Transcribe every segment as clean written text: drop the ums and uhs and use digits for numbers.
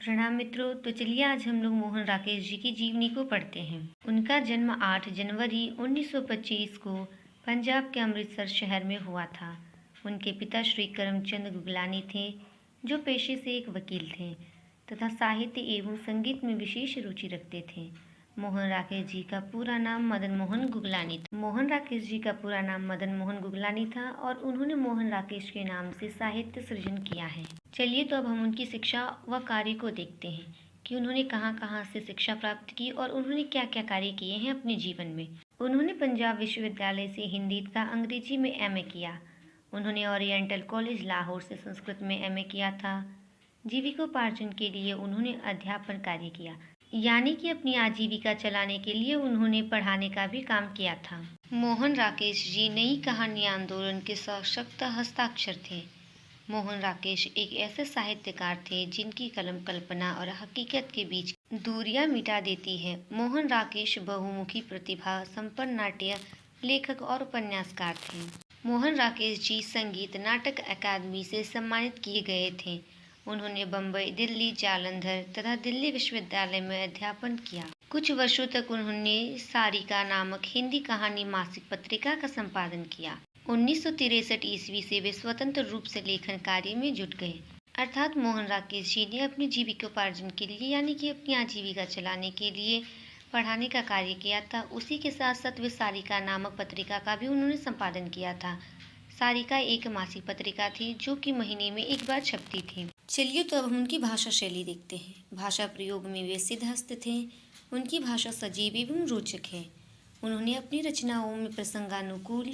प्रणाम मित्रों। तो चलिए आज हम लोग मोहन राकेश जी की जीवनी को पढ़ते हैं। उनका जन्म 8 जनवरी 1925 को पंजाब के अमृतसर शहर में हुआ था। उनके पिता श्री करमचंद गुगलानी थे, जो पेशे से एक वकील थे तथा साहित्य एवं संगीत में विशेष रुचि रखते थे। मोहन राकेश जी का पूरा नाम मदन मोहन गुगलानी था। मोहन राकेश जी का पूरा नाम मदन मोहन गुगलानी था और उन्होंने मोहन राकेश के नाम से साहित्य सृजन किया है। चलिए तो अब हम उनकी शिक्षा व कार्य को देखते हैं कि उन्होंने कहाँ कहाँ से शिक्षा प्राप्त की और उन्होंने क्या क्या कार्य किए हैं अपने जीवन में। उन्होंने पंजाब विश्वविद्यालय से हिंदी तथा अंग्रेजी में एमए किया। उन्होंने ओरिएंटल कॉलेज लाहौर से संस्कृत में एमए किया था। जीविकोपार्जन के लिए उन्होंने अध्यापन कार्य किया, यानी कि अपनी आजीविका चलाने के लिए उन्होंने पढ़ाने का भी काम किया था। मोहन राकेश जी नई कहानी आंदोलन के सशक्त हस्ताक्षर थे। मोहन राकेश एक ऐसे साहित्यकार थे जिनकी कलम कल्पना और हकीकत के बीच दूरियां मिटा देती है। मोहन राकेश बहुमुखी प्रतिभा संपन्न नाट्य लेखक और उपन्यासकार थे। मोहन राकेश जी संगीत नाटक अकादमी से सम्मानित किए गए थे। उन्होंने बम्बई, दिल्ली, जालंधर तथा दिल्ली विश्वविद्यालय में अध्यापन किया। कुछ वर्षों तक उन्होंने सारिका नामक हिंदी कहानी मासिक पत्रिका का संपादन किया। 1963 ईस्वी से वे स्वतंत्र रूप से लेखन कार्य में जुट गए। अर्थात मोहन राकेश जी ने अपनी जीविकोपार्जन के लिए, यानी कि अपनी आजीविका चलाने के लिए पढ़ाने का कार्य किया था। उसी के साथ साथ वे सारिका नामक पत्रिका का भी उन्होंने संपादन किया था। सारिका एक मासिक पत्रिका थी जो कि महीने में एक बार छपती थी। चलिए तो अब हम उनकी भाषा शैली देखते हैं। भाषा प्रयोग में वे सिद्धहस्त थे। उनकी भाषा सजीव एवं रोचक है। उन्होंने अपनी रचनाओं में प्रसंगानुकूल,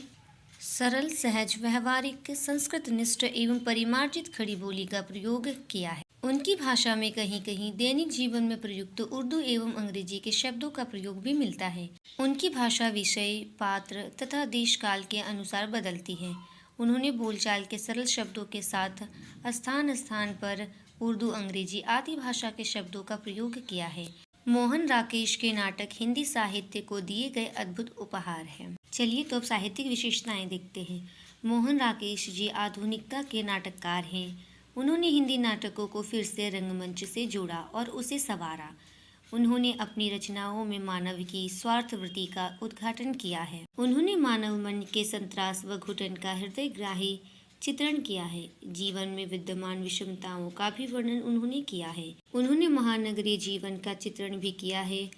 सरल, सहज, व्यवहारिक, संस्कृत निष्ठ एवं परिमार्जित खड़ी बोली का प्रयोग किया है। उनकी भाषा में कहीं कहीं दैनिक जीवन में प्रयुक्त उर्दू एवं अंग्रेजी के शब्दों का प्रयोग भी मिलता है। उनकी भाषा विषय, पात्र तथा देश काल के अनुसार बदलती है। उन्होंने बोलचाल के सरल शब्दों के साथ स्थान स्थान पर उर्दू, अंग्रेजी आदि भाषा के शब्दों का प्रयोग किया है। मोहन राकेश के नाटक हिंदी साहित्य को दिए गए अद्भुत उपहार हैं। चलिए तो अब साहित्यिक विशेषताएं देखते हैं। मोहन राकेश जी आधुनिकता के नाटककार हैं। उन्होंने हिंदी नाटकों को फिर से रंगमंच से जोड़ा और उसे संवारा। उन्होंने अपनी रचनाओं में मानव की स्वार्थवृत्ति का उद्घाटन किया है। उन्होंने मानव मन के संत्रास व घुटन का हृदयग्राही चित्रण किया है। जीवन में विद्यमान विषमताओं का भी वर्णन उन्होंने किया है। उन्होंने महानगरीय जीवन का चित्रण भी किया है।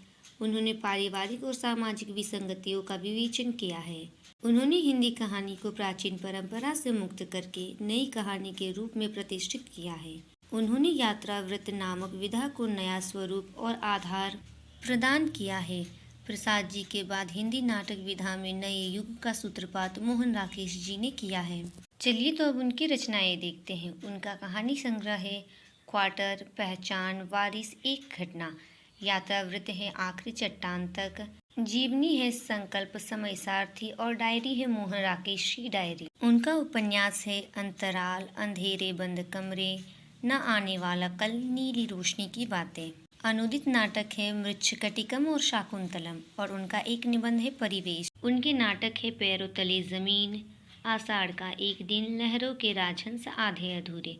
उन्होंने पारिवारिक और सामाजिक विसंगतियों का विवेचन किया है। उन्होंने हिंदी कहानी को प्राचीन परंपरा से मुक्त करके नई कहानी के रूप में प्रतिष्ठित किया है। उन्होंने यात्रावृत्त नामक विधा को नया स्वरूप और आधार प्रदान किया है। प्रसाद जी के बाद हिंदी नाटक विधा में नए युग का सूत्रपात मोहन राकेश जी ने किया है। चलिए तो अब उनकी रचनाएं देखते हैं। उनका कहानी संग्रह है क्वार्टर, पहचान, वारिस, एक घटना, यात्रावृत्त है आखिरी चट्टान तक, जीवनी है संकल्प, समय सारथी और डायरी है मोहन राकेश की डायरी। उनका उपन्यास है अंतराल, अंधेरे बंद कमरे, न आने वाला कल, नीली रोशनी की बातें। अनुदित नाटक है मृच्छकटिकम और शाकुंतलम और उनका एक निबंध है परिवेश। उनके नाटक है पैरों तले जमीन, आषाढ़ का एक दिन, लहरों के राजहंस, आधे अधूरे।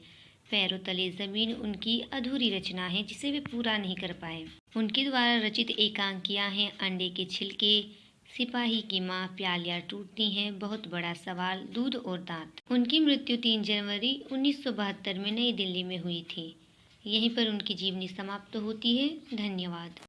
पैरों तले जमीन उनकी अधूरी रचना है जिसे वे पूरा नहीं कर पाए। उनके द्वारा रचित एकांकियां हैं अंडे के छिलके, सिपाही की माँ, प्यालियाँ टूटती हैं, बहुत बड़ा सवाल, दूध और दांत। उनकी मृत्यु 3 जनवरी 1972 में नई दिल्ली में हुई थी। यहीं पर उनकी जीवनी समाप्त होती है। धन्यवाद।